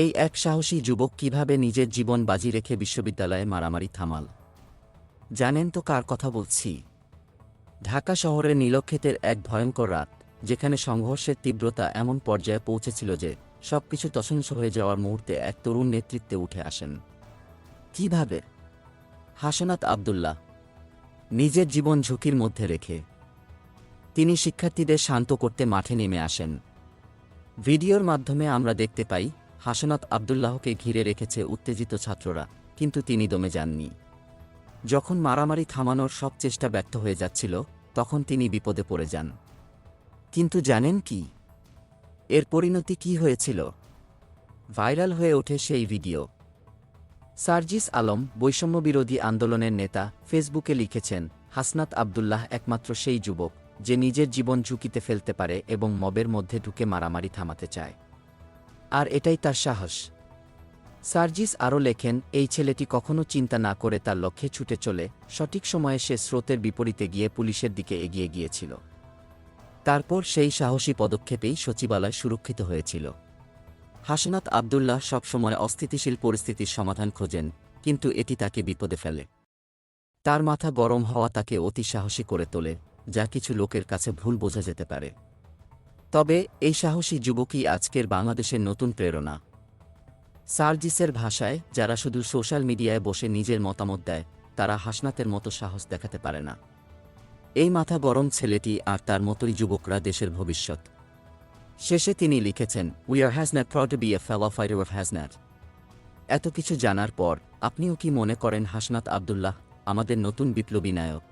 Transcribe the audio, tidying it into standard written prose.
এই এক সাহসী যুবক কিভাবে নিজের জীবন বাজি রেখে বিশ্ববিদ্যালয়ে মারামারি থামাল। জানেন তো কার কথা বলছি? ঢাকা শহরের নীলক্ষেতের এক ভয়ঙ্কর রাত, যেখানে সংঘর্ষের তীব্রতা এমন পর্যায়ে পৌঁছেছিল যে সবকিছু তছনছ হয়ে যাওয়ার মুহূর্তে এক তরুণ নেতৃত্বে উঠে আসেন। কিভাবে? হাসনাত আব্দুল্লাহ নিজের জীবন ঝুঁকির মধ্যে রেখে তিনি শিক্ষার্থীদের শান্ত করতে মাঠে নেমে আসেন। ভিডিওর মাধ্যমে আমরা দেখতে পাই হাসনাত আব্দুল্লাহকে ঘিরে রেখেছে উত্তেজিত ছাত্ররা, কিন্তু তিনি দমে যাননি। যখন মারামারি থামানোর সব চেষ্টা ব্যর্থ হয়ে যাচ্ছিল, তখন তিনি বিপদে পড়ে যান। কিন্তু জানেন কি এর পরিণতি কী হয়েছিল? ভাইরাল হয়ে ওঠে সেই ভিডিও। সার্জিস আলম, বৈষম্যবিরোধী আন্দোলনের নেতা, ফেসবুকে লিখেছেন, হাসনাত আব্দুল্লাহ একমাত্র সেই যুবক যে নিজের জীবন ঝুঁকিতে ফেলতে পারে এবং মবের মধ্যে ঢুকে মারামারি থামাতে চায়। আর এটাই তার সাহস। সার্জিস আরও লেখেন, এই ছেলেটি কখনো চিন্তা না করে তার লক্ষ্যে ছুটে চলে সঠিক সময়ে সে স্রোতের বিপরীতে গিয়ে পুলিশের দিকে এগিয়ে গিয়েছিল। তারপর সেই সাহসী পদক্ষেপেই সচিবালয় সুরক্ষিত হয়েছিল। হাসনাত আব্দুল্লাহ সবসময় অস্থিতিশীল পরিস্থিতির সমাধান খোঁজেন, কিন্তু এটি তাকে বিপদে ফেলে। তার মাথা গরম হওয়া তাকে অতি সাহসী করে তোলে, যা কিছু লোকের কাছে ভুল বোঝা যেতে পারে। তবে এই সাহসী যুবকই আজকের বাংলাদেশের নতুন প্রেরণা। সার্জিসের ভাষায়, যারা শুধু সোশ্যাল মিডিয়ায় বসে নিজের মতামত দেয়, তারা হাসনাতের মতো সাহস দেখাতে পারে না। এই মাথা গরম ছেলেটি আর তার মতোই যুবকরা দেশের ভবিষ্যৎ। শেষে তিনি লিখেছেন, we are Hasnat, proud to be a fellow fighter of Hasnat. এত কিছু জানার পর আপনিও কি মনে করেন হাসনাত আব্দুল্লাহ আমাদের নতুন বিপ্লবী নায়ক?